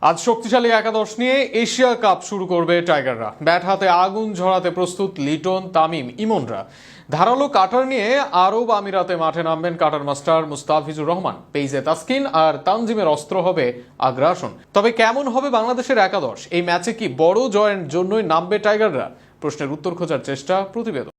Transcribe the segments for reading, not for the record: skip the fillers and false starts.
আজ শক্তিশালী একাদশ নিয়ে এশিয়া কাপ শুরু করবে টাইগাররা। ব্যাট হাতে আগুন ঝরাতে প্রস্তুত লিটন, তামিম, ইমনরা। ধারালো কাটার নিয়ে আরব আমিরাতে মাঠে নামবেন কাটার মাস্টার মুস্তাফিজুর রহমান। পেইজে তাসকিন আর তানজিমের অস্ত্র হবে আগ্রাসন। তবে কেমন হবে বাংলাদেশের একাদশ? এই ম্যাচে কি বড় জয়ের জন্যই নামবে টাইগাররা? প্রশ্নের উত্তর খোঁজার চেষ্টা প্রতিবেদন।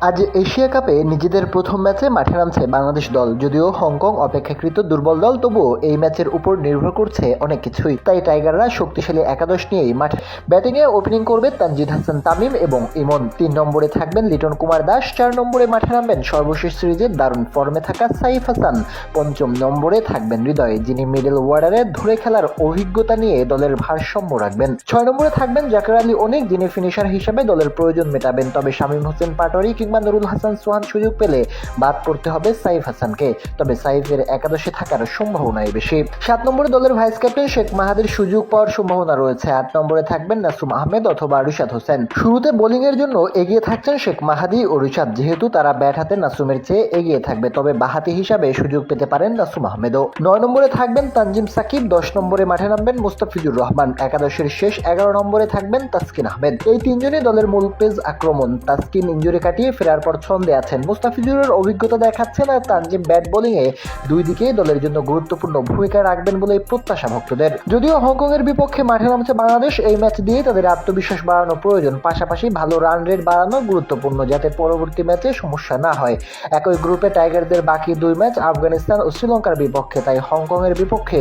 আজ এশিয়া কাপে নিজেদের প্রথম ম্যাচে মাঠে নামছে বাংলাদেশ দল। যদিও হংকং অপেক্ষাকৃত দুর্বল দল, তবুও এই ম্যাচের উপর নির্ভর করছে অনেক কিছুই। তাই টাইগাররা শক্তিশালী একাদশ নিয়েই মাঠে। ব্যাটিংয়ে ওপেনিং করবে তানজিদ হাসান তামিম এবং ইমন। 3 নম্বরে থাকবেন লিটন কুমার দাস। 4 নম্বরে মাঠে নামবেন সর্বশেষ সিরিজে দারুণ ফর্মে থাকা সাইফ হাসান। 5ম নম্বরে থাকবেন হৃদয়, যিনি মিডল ওয়ার্ডারে ধরে খেলার অভিজ্ঞতা নিয়ে দলের ভারসাম্য রাখবেন। 6 নম্বরে থাকবেন জাকের আলী অনিক, যিনি ফিনিশার হিসেবে দলের প্রয়োজন মেটাবেন। তবে শামীম হোসেন পাটোয়ারি কিংবা নুরুল হাসান সোহান সুযোগ পেলে বাদ পড়তে হবে সাইফ হাসানকে। তবে সাইফের একাদশে থাকার সম্ভাবনাই বেশি। 7 নম্বরে দলের ভাইস ক্যাপ্টেন শেখ মাহাদির সুযোগ পাওয়ার সম্ভাবনা রয়েছে। 8 নম্বরে থাকবেন নাসুম আহমেদ অথবা রিশাদ হোসেন। শুরুতে বোলিং এর জন্য এগিয়ে থাকছেন শেখ মাহাদি ও রিশাদ, যেহেতু তারা ব্যাট হাতে নাসুমের চেয়ে এগিয়ে থাকবে। তবে বাহাতি হিসাবে সুযোগ পেতে পারেন নাসুম আহমেদও। 9 নম্বরে থাকবেন তানজিম সাকিব। 10 নম্বরে মাঠে নামবেন মুস্তাফিজুর রহমান। একাদশের শেষ 11 নম্বরে থাকবেন তাসকিন আহমেদ। এই তিনজনই দলের মূল পেস আক্রমণ। তাসকিন ইনজুরি কাটিয়ে ফেরার পর ছন্দে আছেন। মুস্তাফিজুরের অভিজ্ঞতা দেখাচ্ছেন আর তানজিম ব্যাট বোলিং এ দুই দিকেই দলের জন্য গুরুত্বপূর্ণ ভূমিকা রাখবেন বলে প্রত্যাশা ভক্তদের। যদিও হংকং এর বিপক্ষে মাঠে নামছে বাংলাদেশ, এই ম্যাচ দিয়ে তাদের আত্মবিশ্বাস বাড়ানো প্রয়োজন। পাশাপাশি ভালো রান রেট বাড়ানো গুরুত্বপূর্ণ, যাতে পরবর্তী ম্যাচে সমস্যা না হয়। একই গ্রুপে টাইগারদের বাকি 2 ম্যাচ আফগানিস্তান ও শ্রীলঙ্কার বিপক্ষে। তাই হংকং এর বিপক্ষে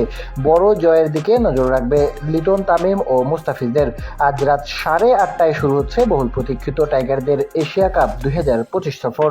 বড় জয়ের দিকে নজর রাখবে লিটন, তামিম ও মুস্তাফিজদের। আজ রাত 8:30টায় শুরু হচ্ছে বহুল প্রতীক্ষিত টাইগারদের এশিয়া কাপ 2025 সফর।